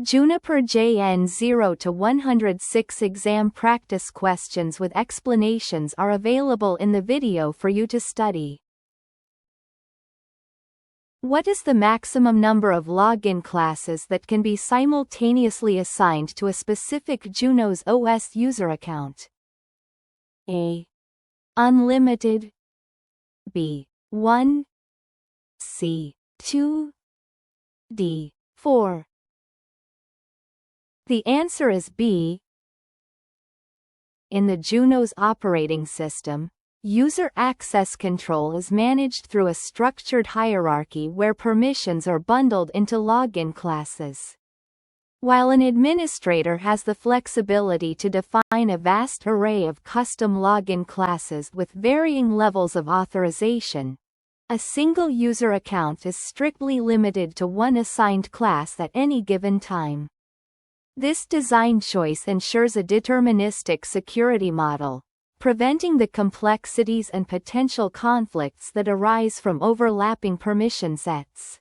Juniper JN0-106 exam practice questions with explanations are available in the video for you to study. What is the maximum number of login classes that can be simultaneously assigned to a specific Junos OS user account? A. Unlimited. B. 1. C. 2. D. 4. The answer is B. In the Junos operating system, user access control is managed through a structured hierarchy where permissions are bundled into login classes. While an administrator has the flexibility to define a vast array of custom login classes with varying levels of authorization, a single user account is strictly limited to one assigned class at any given time. This design choice ensures a deterministic security model, preventing the complexities and potential conflicts that arise from overlapping permission sets.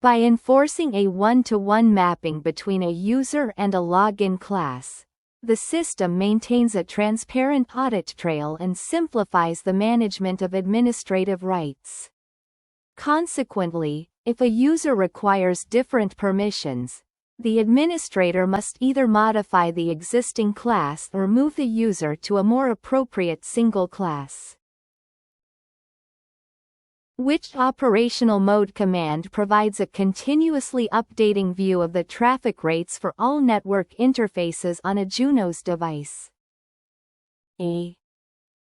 By enforcing a one-to-one mapping between a user and a login class, the system maintains a transparent audit trail and simplifies the management of administrative rights. Consequently, if a user requires different permissions, the administrator must either modify the existing class or move the user to a more appropriate single class. Which operational mode command provides a continuously updating view of the traffic rates for all network interfaces on a Junos device? A.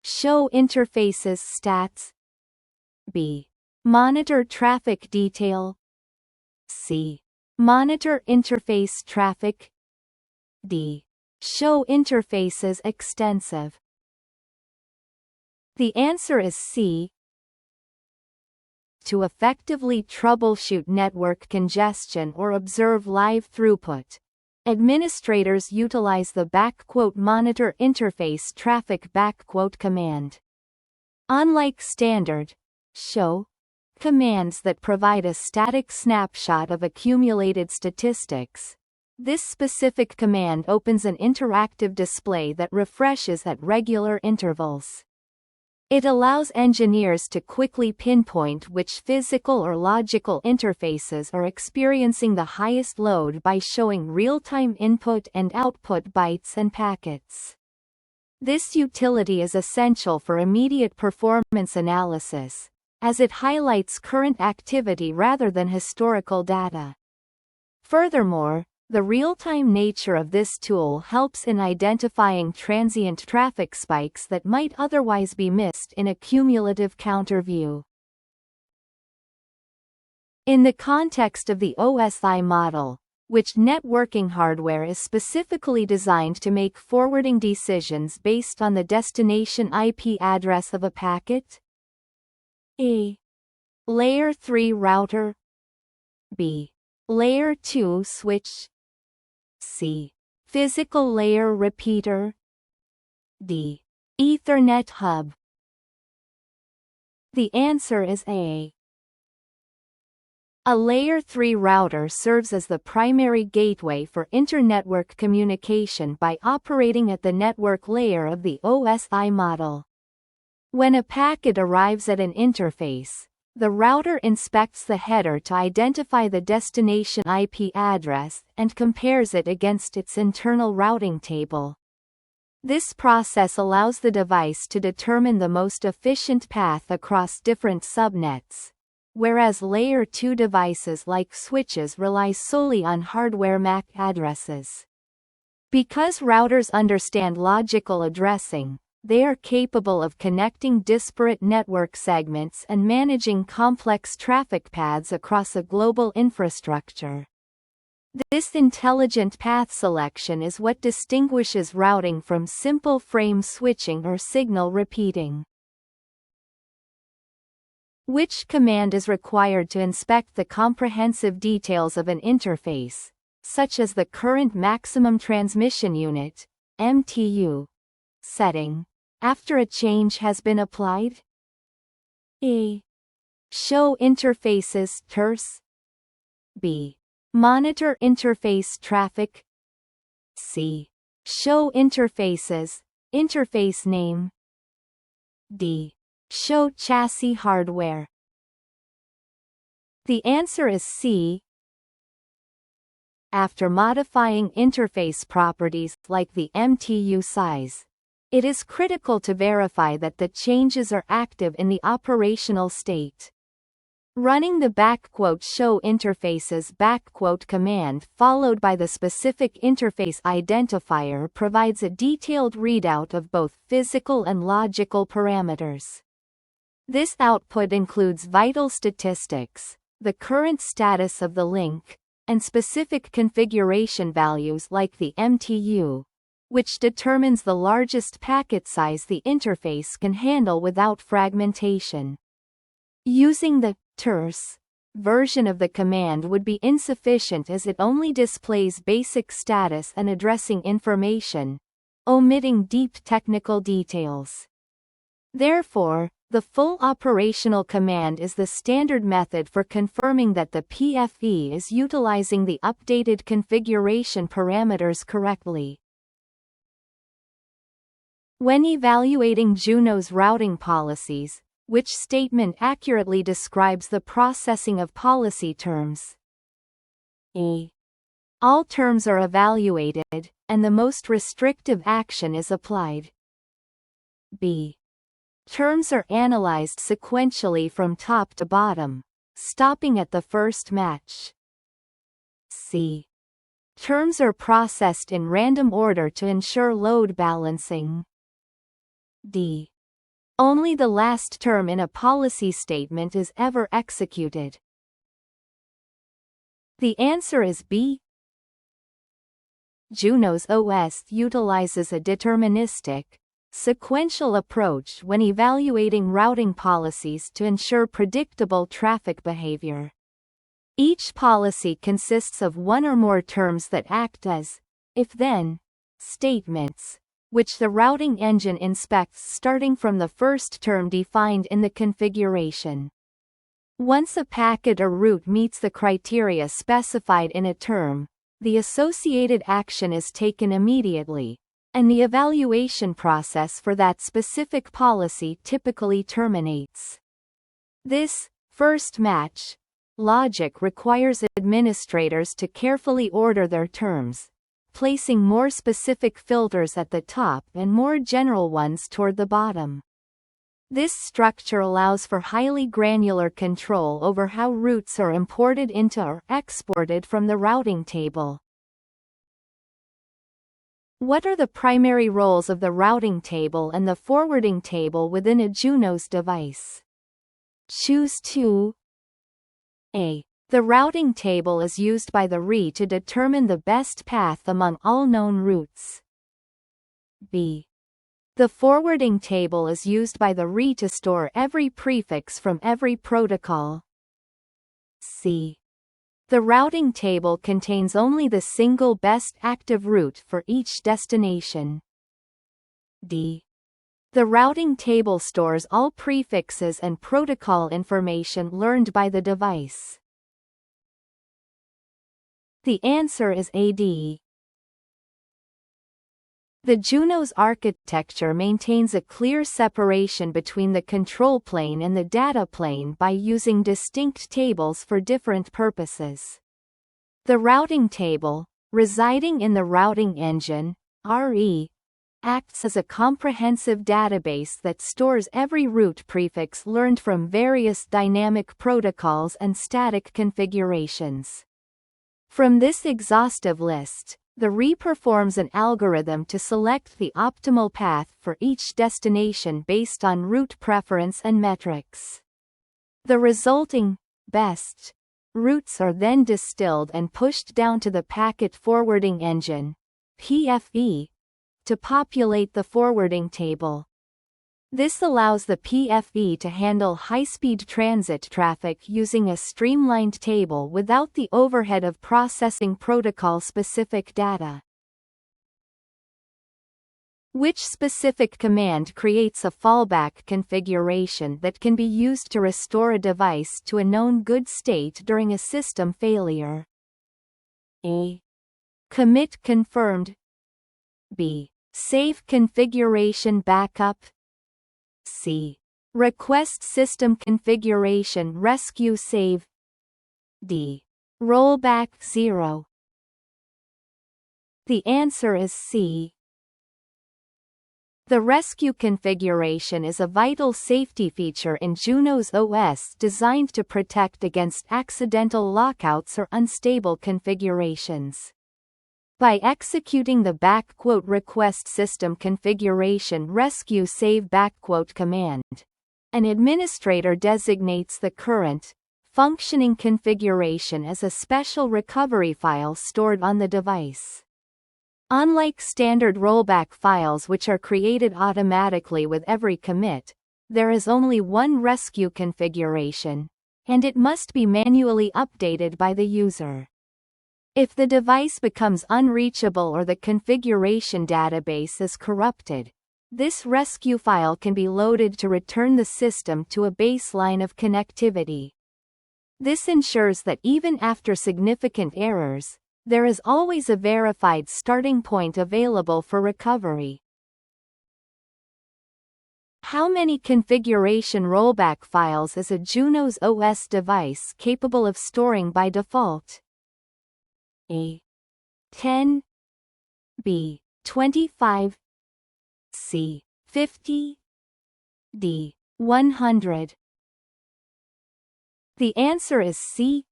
Show interfaces stats. B. Monitor traffic detail. C. Monitor interface traffic. D. Show interfaces extensive. The answer is C. To effectively troubleshoot network congestion or observe live throughput, administrators utilize the "monitor interface traffic" command. Unlike standard show commands that provide a static snapshot of accumulated statistics, this specific command opens an interactive display that refreshes at regular intervals. It allows engineers to quickly pinpoint which physical or logical interfaces are experiencing the highest load by showing real-time input and output bytes and packets. This utility is essential for immediate performance analysis, as it highlights current activity rather than historical data. Furthermore, the real-time nature of this tool helps in identifying transient traffic spikes that might otherwise be missed in a cumulative counter view. In the context of the OSI model, which networking hardware is specifically designed to make forwarding decisions based on the destination IP address of a packet? A. Layer 3 router. B. Layer 2 switch. C. Physical layer repeater. D. Ethernet hub. The answer is A. A Layer 3 router serves as the primary gateway for inter-network communication by operating at the network layer of the OSI model. When a packet arrives at an interface, the router inspects the header to identify the destination IP address and compares it against its internal routing table. This process allows the device to determine the most efficient path across different subnets, whereas Layer 2 devices like switches rely solely on hardware MAC addresses. Because routers understand logical addressing, they are capable of connecting disparate network segments and managing complex traffic paths across a global infrastructure. This intelligent path selection is what distinguishes routing from simple frame switching or signal repeating. Which command is required to inspect the comprehensive details of an interface, such as the current maximum transmission unit (MTU) setting, after a change has been applied? A. Show interfaces terse. B. Monitor interface traffic. C. Show interfaces, interface name. D. Show chassis hardware. The answer is C. After modifying interface properties, like the MTU size, it is critical to verify that the changes are active in the operational state. Running the "show interfaces" command followed by the specific interface identifier provides a detailed readout of both physical and logical parameters. This output includes vital statistics, the current status of the link, and specific configuration values like the MTU, which determines the largest packet size the interface can handle without fragmentation. Using the terse version of the command would be insufficient as it only displays basic status and addressing information, omitting deep technical details. Therefore, the full operational command is the standard method for confirming that the PFE is utilizing the updated configuration parameters correctly. When evaluating Junos routing policies, which statement accurately describes the processing of policy terms? A. All terms are evaluated, and the most restrictive action is applied. B. Terms are analyzed sequentially from top to bottom, stopping at the first match. C. Terms are processed in random order to ensure load balancing. D. Only the last term in a policy statement is ever executed. The answer is B. Junos OS utilizes a deterministic, sequential approach when evaluating routing policies to ensure predictable traffic behavior. Each policy consists of one or more terms that act as if-then statements, which the routing engine inspects starting from the first term defined in the configuration. Once a packet or route meets the criteria specified in a term, the associated action is taken immediately, and the evaluation process for that specific policy typically terminates. This first match logic requires administrators to carefully order their terms, placing more specific filters at the top and more general ones toward the bottom. This structure allows for highly granular control over how routes are imported into or exported from the routing table. What are the primary roles of the routing table and the forwarding table within a Junos device? Choose 2. A. The routing table is used by the RE to determine the best path among all known routes. B. The forwarding table is used by the RE to store every prefix from every protocol. C. The routing table contains only the single best active route for each destination. D. The routing table stores all prefixes and protocol information learned by the device. The answer is AD. The Junos architecture maintains a clear separation between the control plane and the data plane by using distinct tables for different purposes. The routing table, residing in the routing engine, RE, acts as a comprehensive database that stores every route prefix learned from various dynamic protocols and static configurations. From this exhaustive list, the RE performs an algorithm to select the optimal path for each destination based on route preference and metrics. The resulting best routes are then distilled and pushed down to the packet forwarding engine, PFE, to populate the forwarding table. This allows the PFE to handle high-speed transit traffic using a streamlined table without the overhead of processing protocol-specific data. Which specific command creates a fallback configuration that can be used to restore a device to a known good state during a system failure? A. Commit confirmed. B. Save configuration backup. C. Request system configuration rescue save. D. Rollback 0. The answer is C. The rescue configuration is a vital safety feature in Junos OS designed to protect against accidental lockouts or unstable configurations. By executing the "request system configuration rescue save" command, an administrator designates the current, functioning configuration as a special recovery file stored on the device. Unlike standard rollback files which are created automatically with every commit, there is only one rescue configuration, and it must be manually updated by the user. If the device becomes unreachable or the configuration database is corrupted, this rescue file can be loaded to return the system to a baseline of connectivity. This ensures that even after significant errors, there is always a verified starting point available for recovery. How many configuration rollback files is a Junos OS device capable of storing by default? A. 10. B. 25. C. 50. D. 100. The answer is C.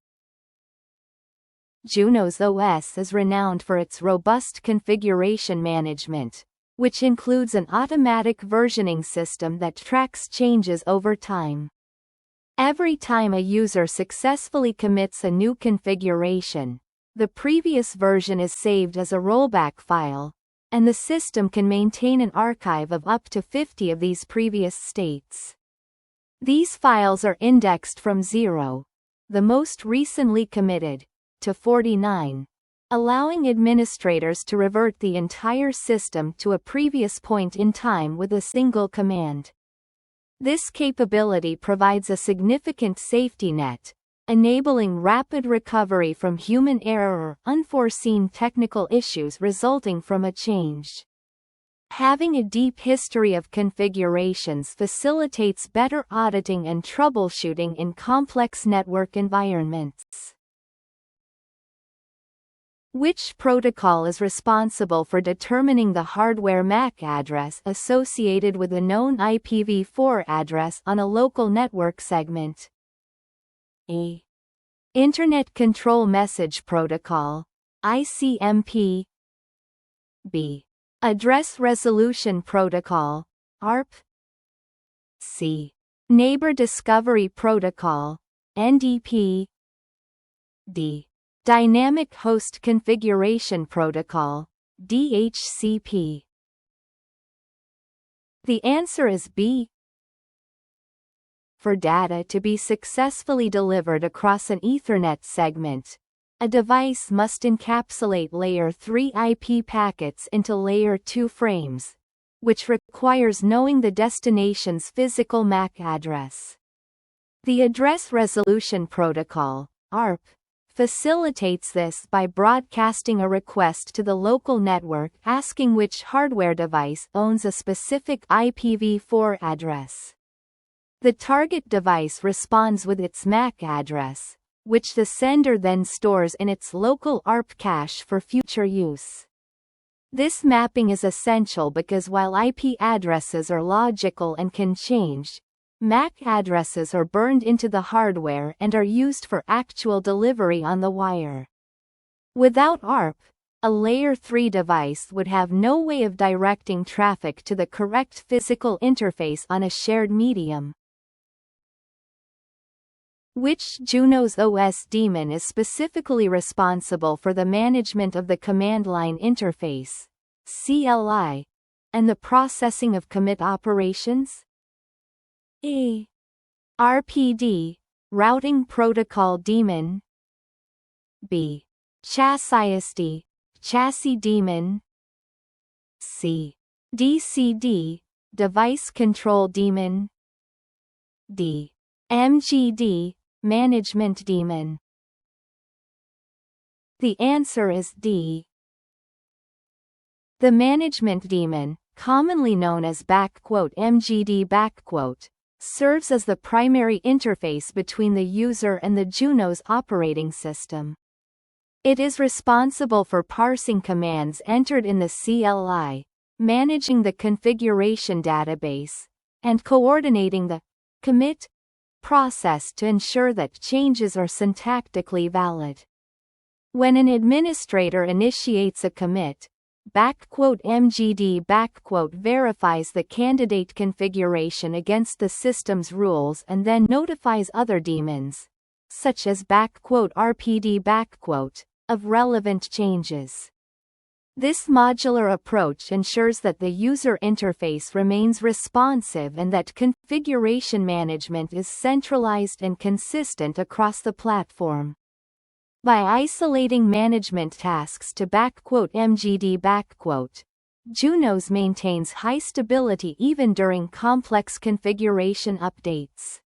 Junos OS is renowned for its robust configuration management, which includes an automatic versioning system that tracks changes over time. Every time a user successfully commits a new configuration, the previous version is saved as a rollback file, and the system can maintain an archive of up to 50 of these previous states. These files are indexed from 0, the most recently committed, to 49, allowing administrators to revert the entire system to a previous point in time with a single command. This capability provides a significant safety net, enabling rapid recovery from human error or unforeseen technical issues resulting from a change. Having a deep history of configurations facilitates better auditing and troubleshooting in complex network environments. Which protocol is responsible for determining the hardware MAC address associated with a known IPv4 address on a local network segment? A. Internet Control Message Protocol, ICMP. B. Address Resolution Protocol, ARP. C. Neighbor Discovery Protocol, NDP. D. Dynamic Host Configuration Protocol, DHCP. The answer is B. For data to be successfully delivered across an Ethernet segment, a device must encapsulate Layer 3 IP packets into Layer 2 frames, which requires knowing the destination's physical MAC address. The Address Resolution Protocol, ARP, facilitates this by broadcasting a request to the local network asking which hardware device owns a specific IPv4 address. The target device responds with its MAC address, which the sender then stores in its local ARP cache for future use. This mapping is essential because while IP addresses are logical and can change, MAC addresses are burned into the hardware and are used for actual delivery on the wire. Without ARP, a Layer 3 device would have no way of directing traffic to the correct physical interface on a shared medium. Which Junos OS daemon is specifically responsible for the management of the command line interface, CLI, and the processing of commit operations? A. RPD, Routing Protocol daemon. B. Chassis, Chassis daemon. C. DCD, Device Control daemon. D. MGD, Management daemon. The answer is D. The management daemon, commonly known as "-mgd", serves as the primary interface between the user and the Junos operating system. It is responsible for parsing commands entered in the CLI, managing the configuration database, and coordinating the commit process to ensure that changes are syntactically valid. When an administrator initiates a commit, "-mgd" verifies the candidate configuration against the system's rules and then notifies other daemons, such as "-rpd", of relevant changes. This modular approach ensures that the user interface remains responsive and that configuration management is centralized and consistent across the platform. By isolating management tasks to "-mgd", Junos maintains high stability even during complex configuration updates.